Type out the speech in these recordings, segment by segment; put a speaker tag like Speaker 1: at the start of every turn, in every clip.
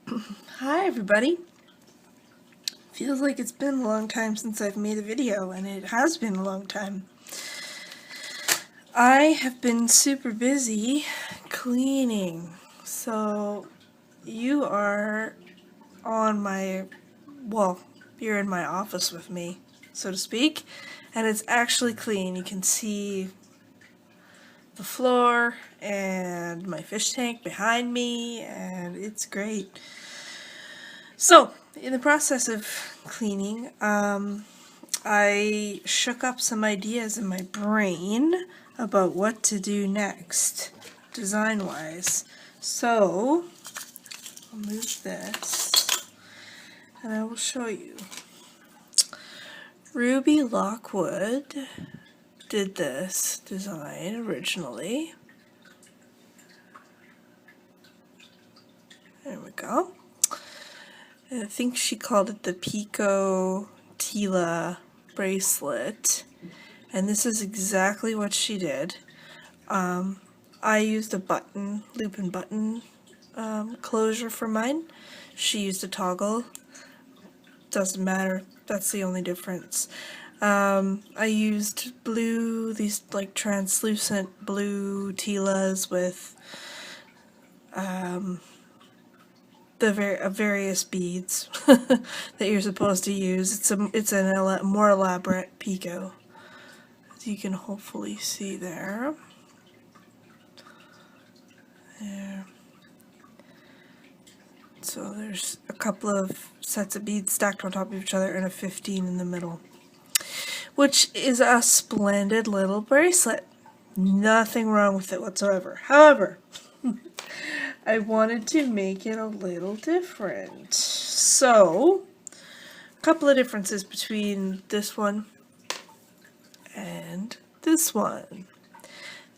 Speaker 1: Hi everybody. Feels like it's been a long time since I've made a video, and it has been a long time. I have been super busy cleaning, so you are on my, well, you're in my office with me, so to speak, and it's actually clean. You can see the floor and my fish tank behind me, and it's great. So, in the process of cleaning, I shook up some ideas in my brain about what to do next, design-wise. So, I'll move this, and I will show you. Ruby Lockwood did this design originally. There we go. I think she called it the picot Tila Bracelet, and this is exactly what she did. I used a button, loop and button closure for mine. She used a toggle. Doesn't matter, that's the only difference. I used blue, these like translucent blue Tilas with various beads that you're supposed to use. It's a more elaborate picot, as you can hopefully see there. There. So there's a couple of sets of beads stacked on top of each other and a 15 in the middle, which is a splendid little bracelet. Nothing wrong with it whatsoever. However, I wanted to make it a little different. So, a couple of differences between this one and this one.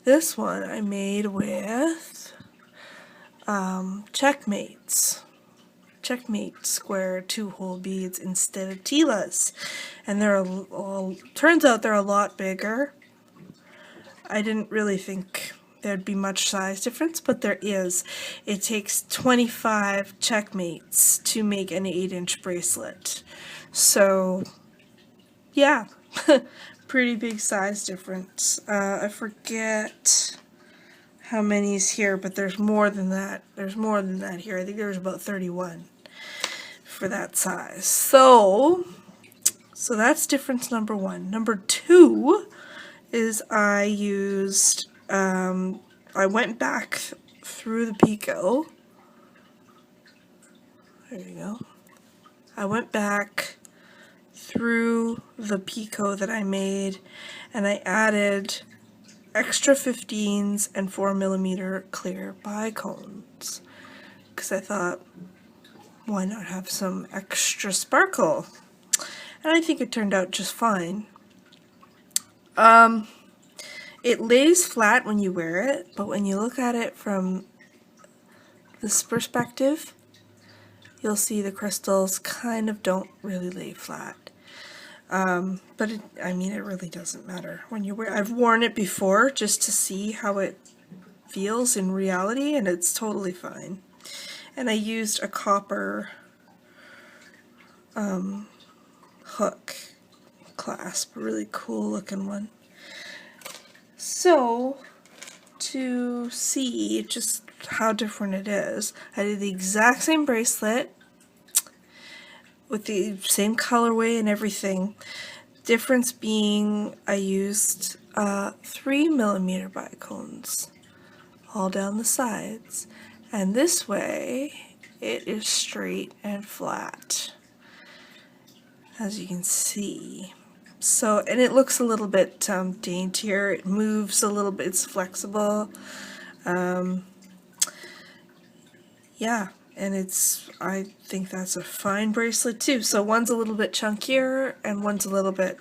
Speaker 1: This one I made with checkmate square 2-hole beads instead of Tilas, and turns out they're a lot bigger. I didn't really think there'd be much size difference, but there is. It takes 25 checkmates to make an 8-inch bracelet. So, yeah, pretty big size difference. I forget how many's here, but there's more than that. There's more than that here. I think there's about 31 for that size. So that's difference number one. Number two is I used, I went back through the picot. There you go. I went back through the picot that I made, and I added extra 15s and 4mm clear bicones, because I thought, why not have some extra sparkle? And I think it turned out just fine. It lays flat when you wear it, but when you look at it from this perspective, you'll see the crystals kind of don't really lay flat. But it really doesn't matter when you wear it. I've worn it before just to see how it feels in reality, and it's totally fine. And I used a copper hook clasp, a really cool looking one. So, to see just how different it is, I did the exact same bracelet with the same colorway and everything. Difference being I used 3mm bicones all down the sides, and this way it is straight and flat, as you can see. So, and it looks a little bit daintier. It moves a little bit. It's flexible. Yeah, and I think that's a fine bracelet too. So one's a little bit chunkier and one's a little bit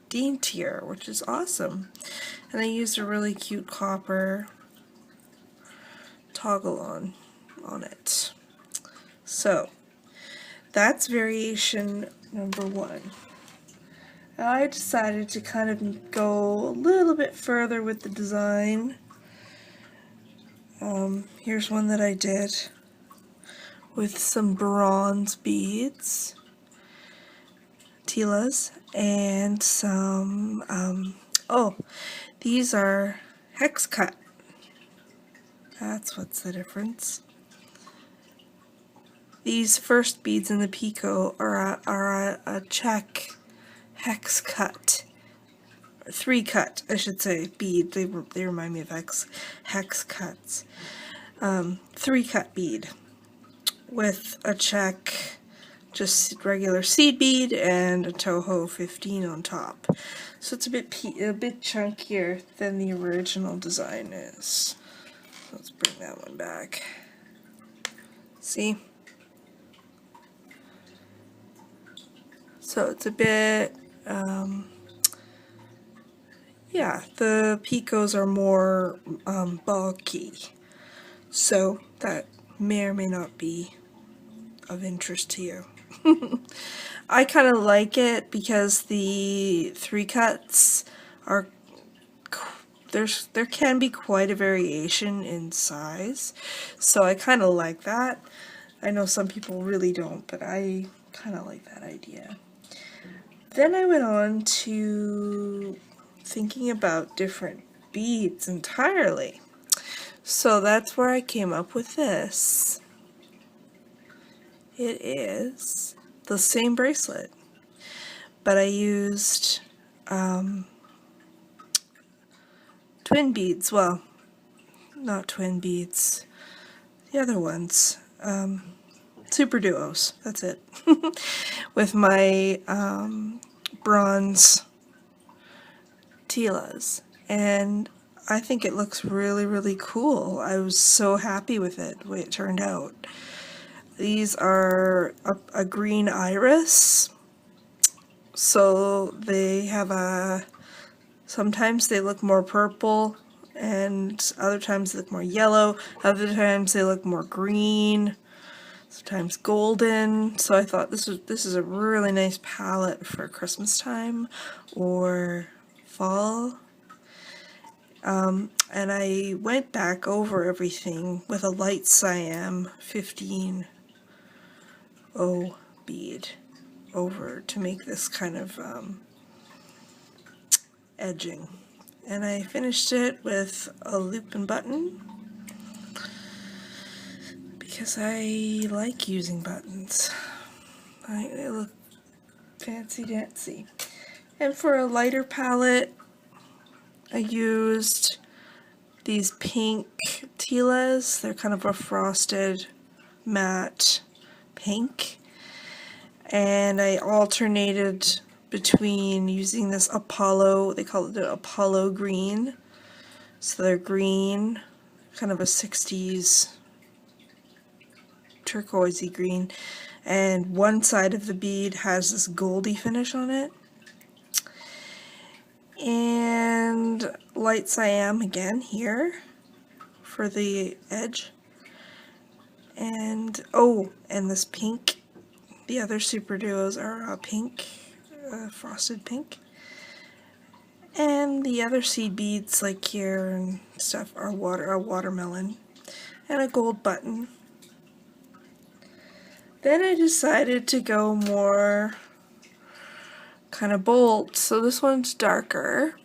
Speaker 1: daintier, which is awesome. And I used a really cute copper toggle on it. So that's variation number one. I decided to kind of go a little bit further with the design. Here's one that I did with some bronze beads, Tila's, and some, oh, these are hex cut. That's what's the difference. These first beads in the picot are a check hex cut. 3-cut, I should say, bead. They remind me of hex cuts. 3-cut bead with a check, just regular seed bead, and a Toho 15 on top. So it's a bit chunkier than the original design is. Let's bring that one back. See? So it's a bit, yeah, the picots are more bulky. So that may or may not be of interest to you. I kind of like it because the 3-cuts are, there can be quite a variation in size, so I kind of like that. I know some people really don't, but I kind of like that idea. Then I went on to thinking about different beads entirely. So that's where I came up with this. It is the same bracelet, but I used twin beads. Well, not twin beads. The other ones. Super duos. That's it. With my bronze Tila's. And I think it looks really, really cool. I was so happy with it, the way it turned out. These are a green iris, so they have sometimes they look more purple, and other times they look more yellow, other times they look more green, sometimes golden. So I thought this is a really nice palette for Christmas time or fall. And I went back over everything with a light cyan 15 bead over to make this kind of edging. And I finished it with a loop and button because I like using buttons. They look fancy dancy. And for a lighter palette, I used these pink Tilas. They're kind of a frosted matte pink. And I alternated between using this Apollo, they call it the Apollo green. So they're green, kind of a 60s turquoisey green. And one side of the bead has this goldy finish on it. And light cyan again here for the edge. And and this pink. The other super duos are pink, frosted pink. And the other seed beads like here and stuff are a watermelon and a gold button. Then I decided to go more kind of bold. So this one's darker,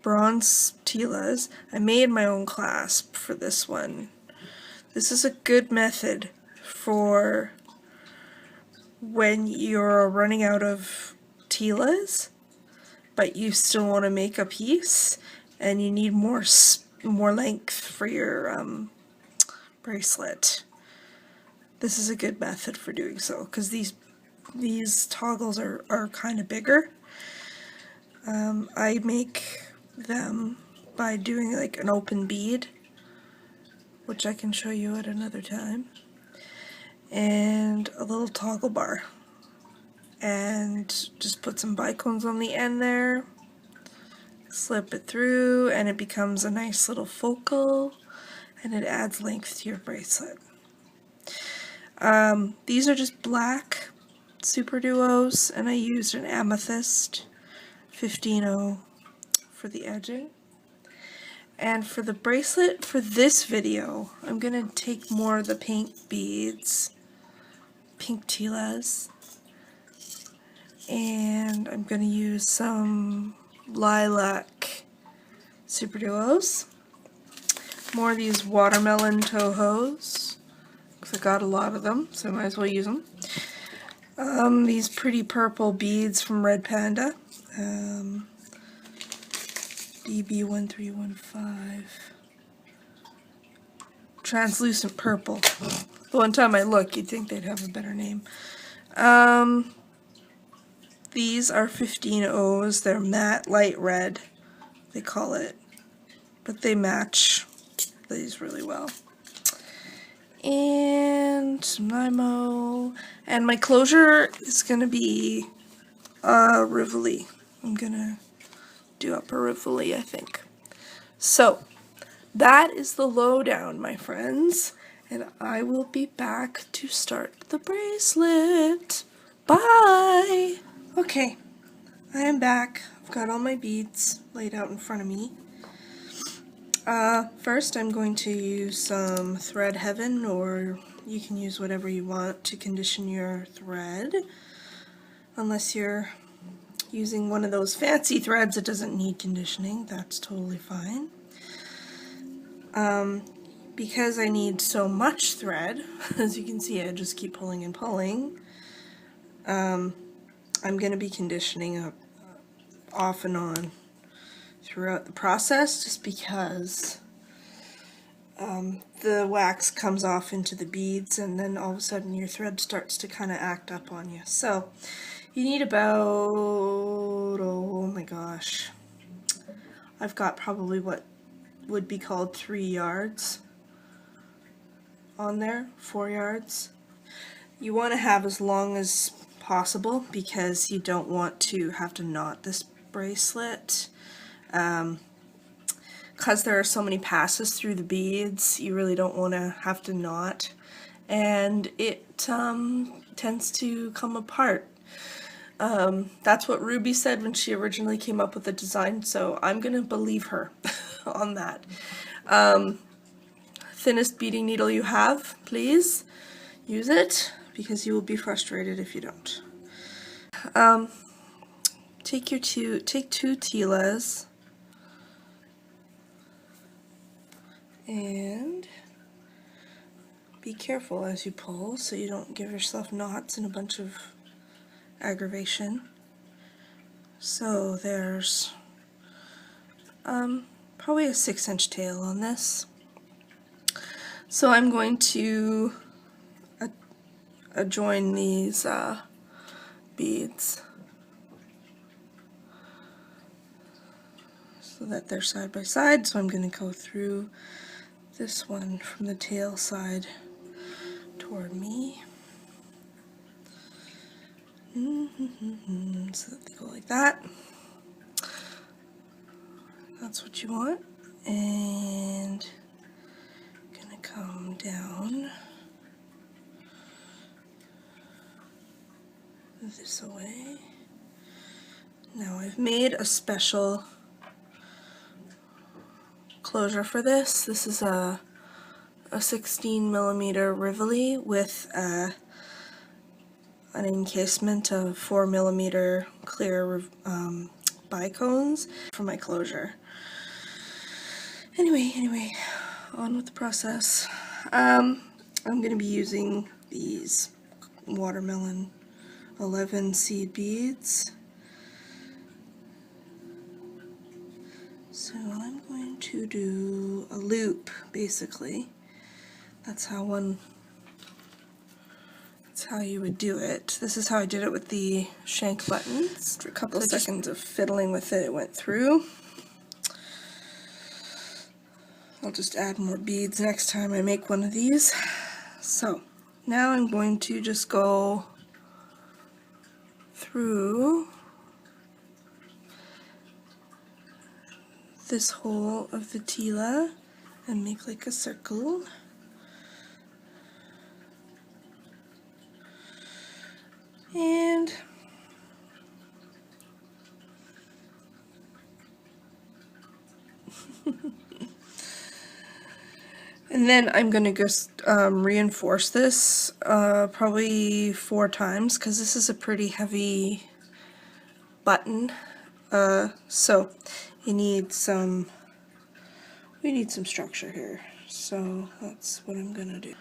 Speaker 1: bronze Tila's. I made my own clasp for this one. This is a good method for when you're running out of Tila's, but you still want to make a piece and you need more length for your bracelet. This is a good method for doing so because these toggles are kind of bigger. I make them by doing like an open bead, which I can show you at another time, and a little toggle bar, and just put some bicones on the end there, slip it through, and it becomes a nice little focal, and it adds length to your bracelet. These are just black super duos, and I used an amethyst 15-0 for the edging. And for the bracelet for this video, I'm going to take more of the pink beads pink Tilas. And I'm going to use some lilac super duos. More of these watermelon Tohos, because I got a lot of them, so I might as well use them. These pretty purple beads from Red Panda. DB1315. Translucent purple. The one time I look, you'd think they'd have a better name. These are 15 O's. They're matte light red, they call it. But they match these really well. And some Nymo. And my closure is going to be Rivoli. I'm going to do up a Rivoli, I think. So, that is the lowdown, my friends. And I will be back to start the bracelet. Bye! Okay, I am back. I've got all my beads laid out in front of me. First I'm going to use some Thread Heaven, or you can use whatever you want to condition your thread. Unless you're using one of those fancy threads that doesn't need conditioning, that's totally fine. Because I need so much thread, as you can see I just keep pulling and pulling, I'm going to be conditioning off and on throughout the process, just because the wax comes off into the beads and then all of a sudden your thread starts to kind of act up on you. So you need about, oh my gosh, I've got probably what would be called 3 yards on there, 4 yards. You want to have as long as possible because you don't want to have to knot this bracelet. Because there are so many passes through the beads, you really don't want to have to knot, and it tends to come apart. That's what Ruby said when she originally came up with the design, so I'm going to believe her on that. Thinnest beading needle you have, please use it, because you will be frustrated if you don't. Take two Tilas and be careful as you pull so you don't give yourself knots and a bunch of aggravation. So there's probably a 6-inch tail on this. So I'm going to adjoin these beads so that they're side by side. So I'm going to go through this one from the tail side toward me. So that they go like that. That's what you want. And I'm going to come down this way. Now I've made a special closure for this. This is a 16mm Rivoli with an encasement of 4mm clear bicones for my closure. Anyway, on with the process. I'm going to be using these watermelon 11 seed beads. So I'm going to do a loop, basically. That's how you would do it. This is how I did it with the shank buttons. After a couple of seconds of fiddling with it, it went through. I'll just add more beads next time I make one of these. So now I'm going to just go through this hole of the Tila and make like a circle. And And then I'm going to just reinforce this probably 4 times because this is a pretty heavy button. So we need some structure here. So that's what I'm going to do.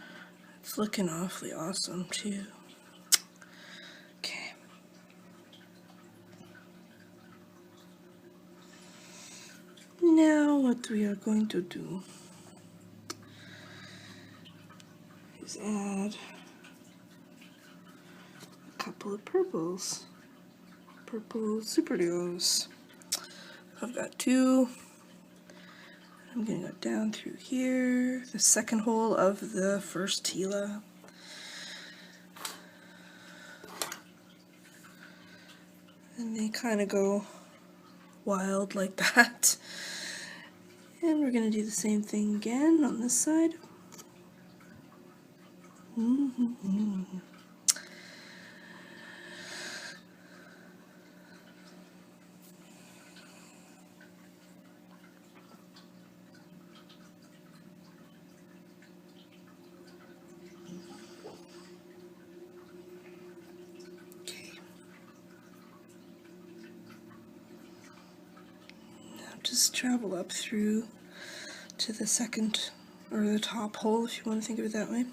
Speaker 1: It's looking awfully awesome too. Okay. Now what we are going to do is add a couple of purples. Purple super duos. I've got 2. I'm going to go down through here, the second hole of the first Tila. And they kind of go wild like that. And we're going to do the same thing again on this side. Just travel up through to the second, or the top hole, if you want to think of it that way,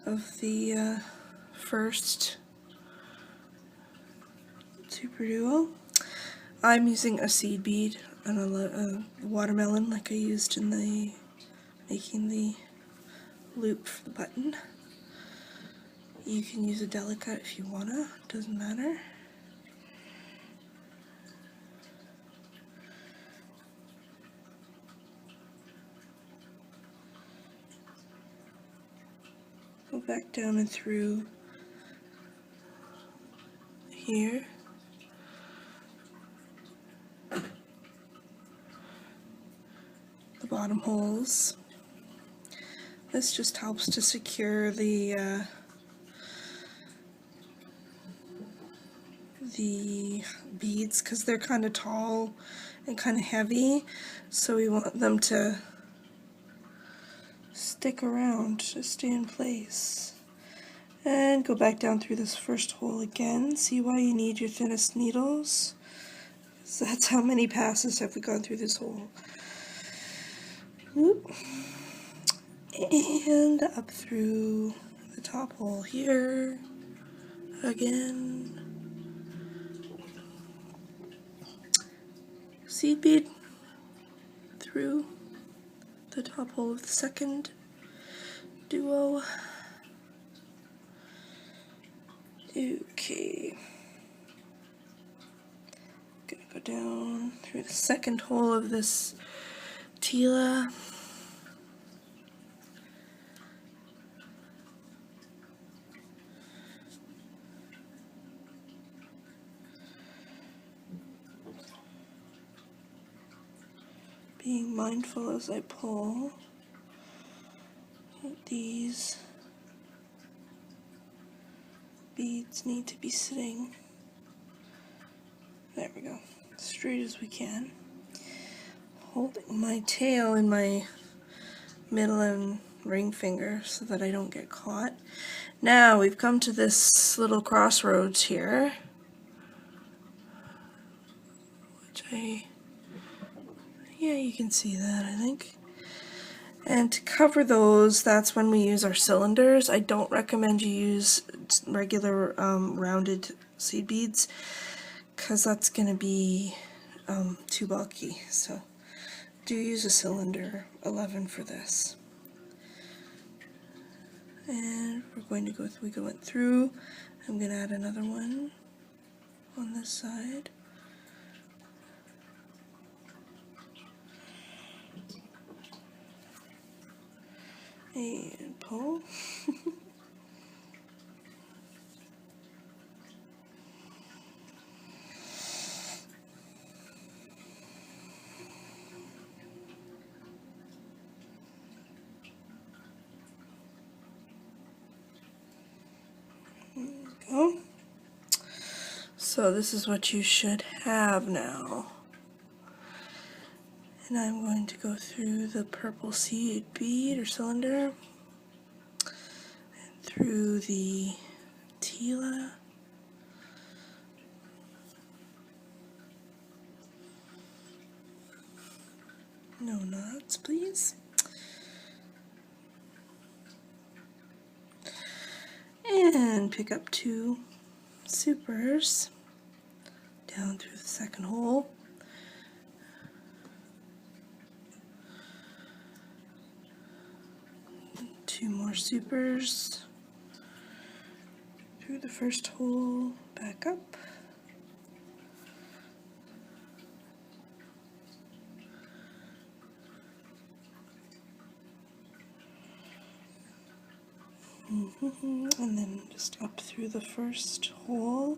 Speaker 1: of the first super duo. I'm using a seed bead and a watermelon like I used in the making the loop for the button. You can use a delicate if you wanna, doesn't matter. Go back down and through here. The bottom holes. This just helps to secure the beads because they're kind of tall and kind of heavy, so we want them to stick around, to stay in place. And go back down through this first hole again. See why you need your thinnest needles? So that's how many passes have we gone through this hole. Whoop. And up through the top hole here again. Seed bead through the top hole of the second duo. Okay. Gonna go down through the second hole of this Tila. Being mindful as I pull that these beads need to be sitting, there we go, straight as we can. Holding my tail in my middle and ring finger so that I don't get caught. Now we've come to this little crossroads here, which yeah, you can see that, I think. And to cover those, that's when we use our cylinders. I don't recommend you use regular rounded seed beads because that's going to be too bulky. So do use a cylinder 11 for this. And we're going to go through, we went through. I'm going to add another one on this side. And pull. There we go. So this is what you should have now. And I'm going to go through the purple seed bead or cylinder, and through the Tila. No knots, please. And pick up 2 supers down through the second hole. Two more supers through the first hole, back up. And then just up through the first hole.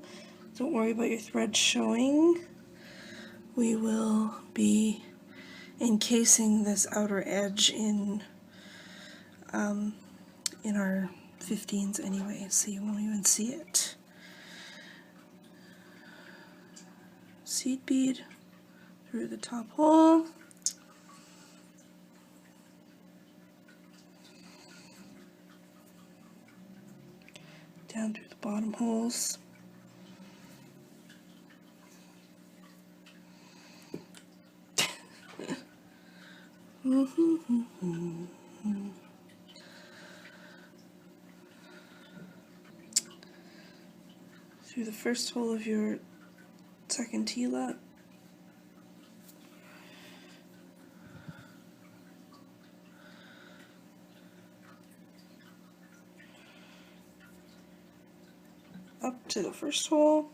Speaker 1: Don't worry about your thread showing. We will be encasing this outer edge in our 15s anyway, so you won't even see it. Seed bead through the top hole. Down through the bottom holes. Through the first hole of your second Tila. Up to the first hole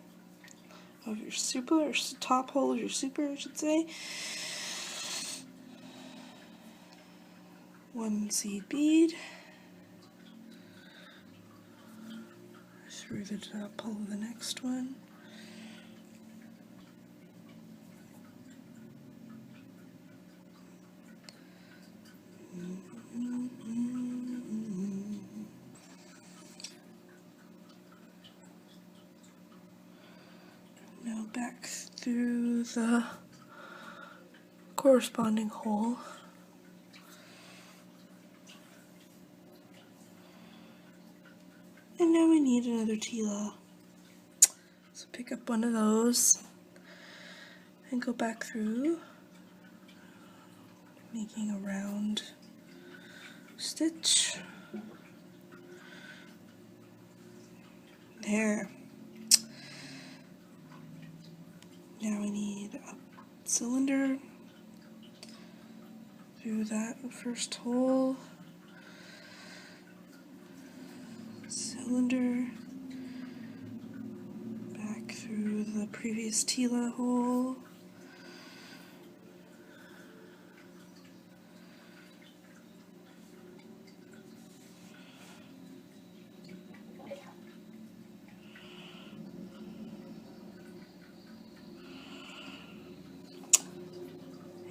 Speaker 1: of your super, or top hole of your super, I should say. 1 seed bead through the top hole of the next one. Now back through the corresponding hole. And now we need another Tila. So pick up one of those and go back through, making a round stitch. There. Now we need a cylinder through that first hole. Cylinder back through the previous Tila hole.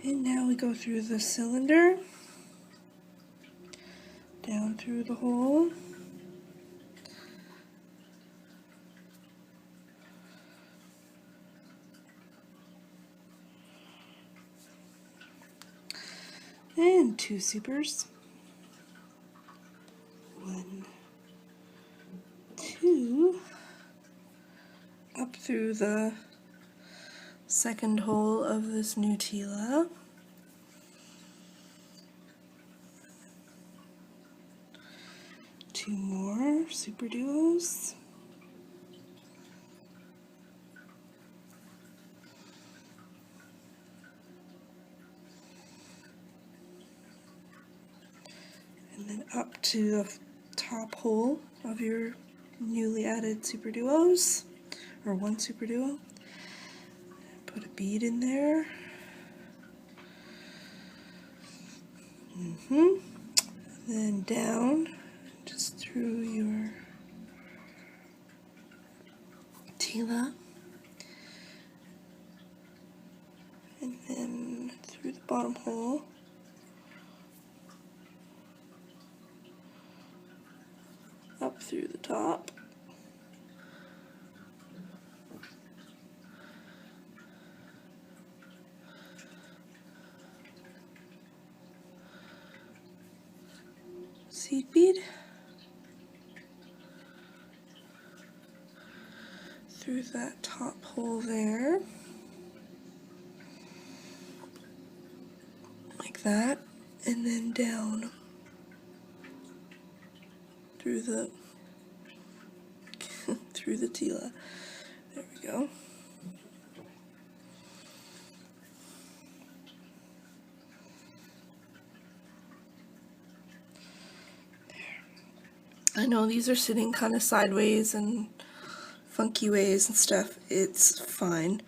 Speaker 1: And now we go through the cylinder, down through the hole. And 2 supers. 1, 2, up through the second hole of this new Tila. Two more super duos. And then up to the top hole of your newly added super duos, or 1 super duo. Put a bead in there. Then down, just through your Tila. And then through the bottom hole. Up through the top. seed bead through that top hole there, like that, and then down through the through the Tila. There we go. I know these are sitting kind of sideways and funky ways and stuff. It's fine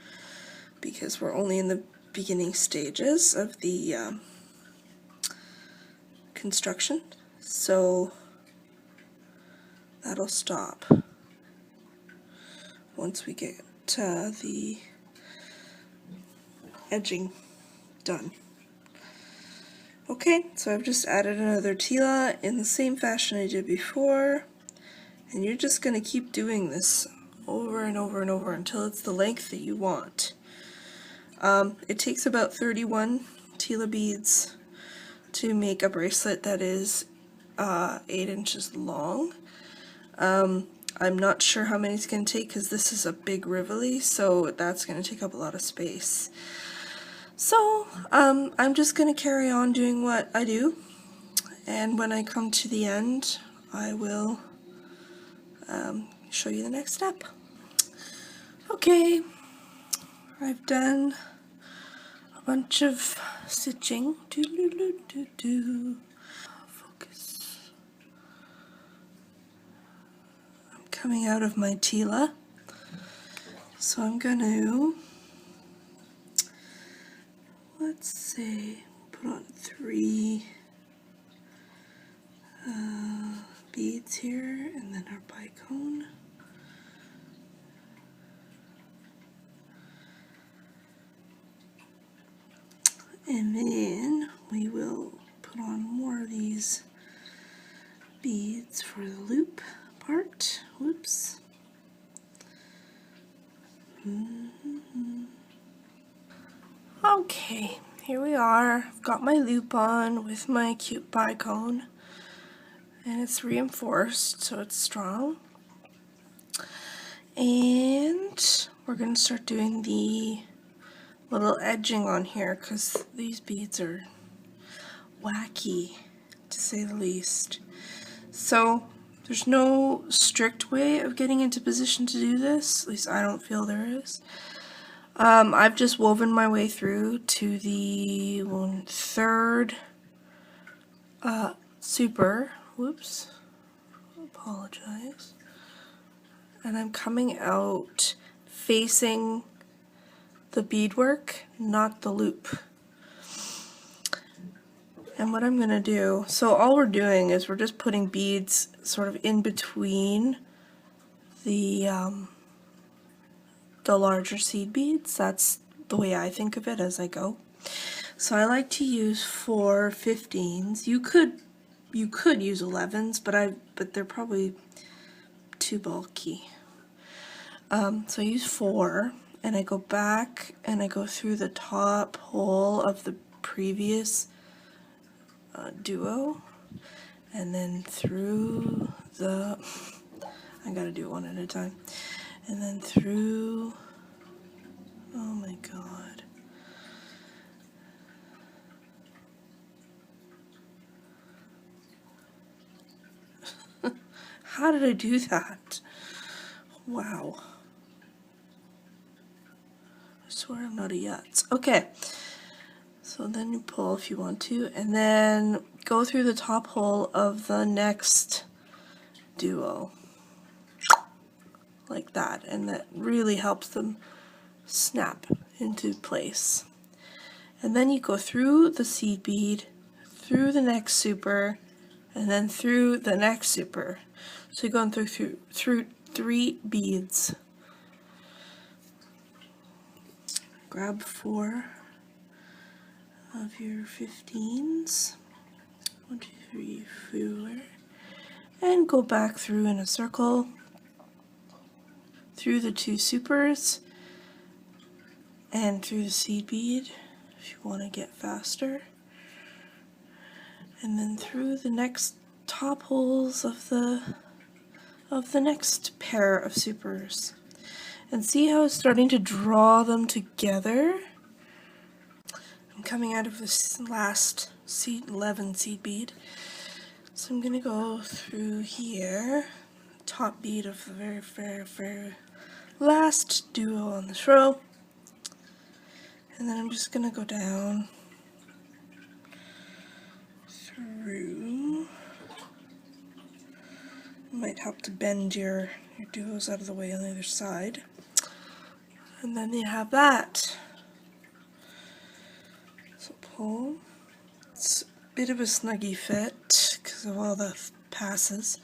Speaker 1: because we're only in the beginning stages of the construction, so that'll stop once we get the edging done. Okay, so I've just added another Tila in the same fashion I did before, and you're just going to keep doing this over and over and over until it's the length that you want. It takes about 31 Tila beads to make a bracelet that is 8 inches long. I'm not sure how many it's going to take because this is a big Rivoli, so that's going to take up a lot of space. So I'm just going to carry on doing what I do, and when I come to the end I will show you the next step. Okay, I've done a bunch of stitching. Focus. I'm coming out of my Tila, so I'm going to, let's say, put on 3 beads here, and then our bicone. And then we will put on more of these beads for the loop part. Whoops. Okay, here we are. I've got my loop on with my cute bicone, and it's reinforced so it's strong. And we're going to start doing the little edging on here because these beads are wacky, to say the least. So there's no strict way of getting into position to do this, at least I don't feel there is. I've just woven my way through to the 1/3 super. Whoops, apologize. And I'm coming out facing the beadwork, not the loop. And what I'm going to do, so all we're doing is we're just putting beads sort of in between the larger seed beads. That's the way I think of it as I go. So I like to use 4 15s. You could use 11s, but they're probably too bulky. So I use 4, and I go back and I go through the top hole of the previous duo, and then through the, I gotta do it one at a time, and then through, oh my god, how did I do that? Wow, I swear I'm not a yutz. Okay, so then you pull if you want to, and then go through the top hole of the next duo, like that, and that really helps them snap into place. And then you go through the seed bead, through the next super, and then through the next super. So you're going through 3 beads. Grab 4 of your 15s, 1, 2, 3, 4, and go back through in a circle, through the 2 supers, and through the seed bead if you want to get faster, and then through the next top holes of the next pair of supers. And see how it's starting to draw them together? I'm coming out of this last seed, 11 seed bead. So I'm going to go through here, top bead of the very last duo on this row. And then I'm just going to go down through. Might help to bend your duos out of the way on the other side. And then you have that. So pull. It's a bit of a snuggy fit because of all the passes.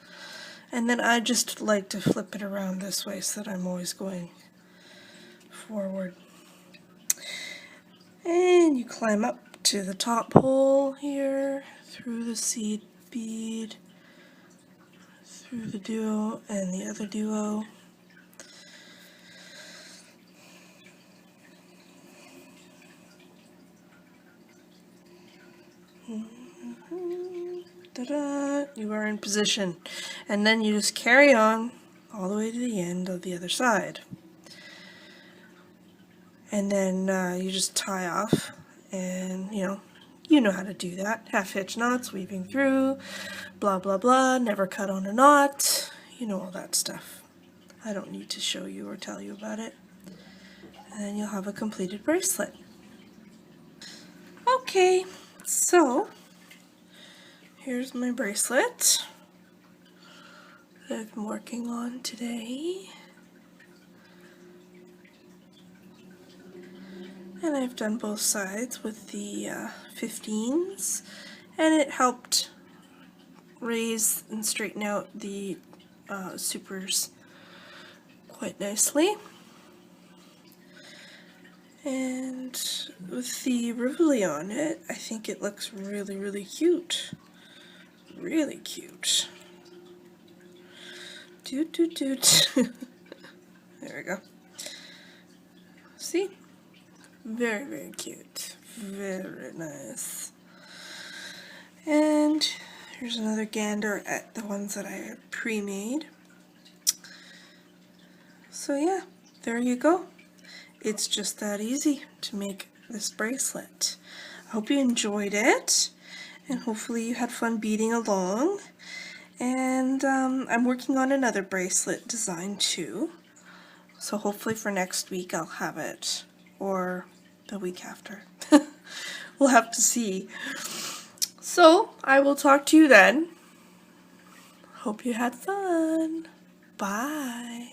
Speaker 1: And then I just like to flip it around this way so that I'm always going forward. And you climb up to the top hole here, through the seed bead, through the duo and the other duo. Ta-da! You are in position. And then you just carry on all the way to the end of the other side. And then you just tie off, and you know how to do that. Half hitch knots, weaving through, blah blah blah, never cut on a knot, you know all that stuff. I don't need to show you or tell you about it. And then you'll have a completed bracelet. Okay, so here's my bracelet that I've been working on today. And I've done both sides with the 15s, and it helped raise and straighten out the supers quite nicely. And with the Ruby on it, I think it looks really cute. Really cute. Toot toot toot. There we go. See? Very cute. Very nice. And here's another gander at the ones that I pre-made. So yeah, there you go. It's just that easy to make this bracelet. I hope you enjoyed it, and hopefully you had fun beading along. And I'm working on another bracelet design too. So hopefully for next week I'll have it, or the week after. We'll have to see. So I will talk to you then. Hope you had fun. Bye.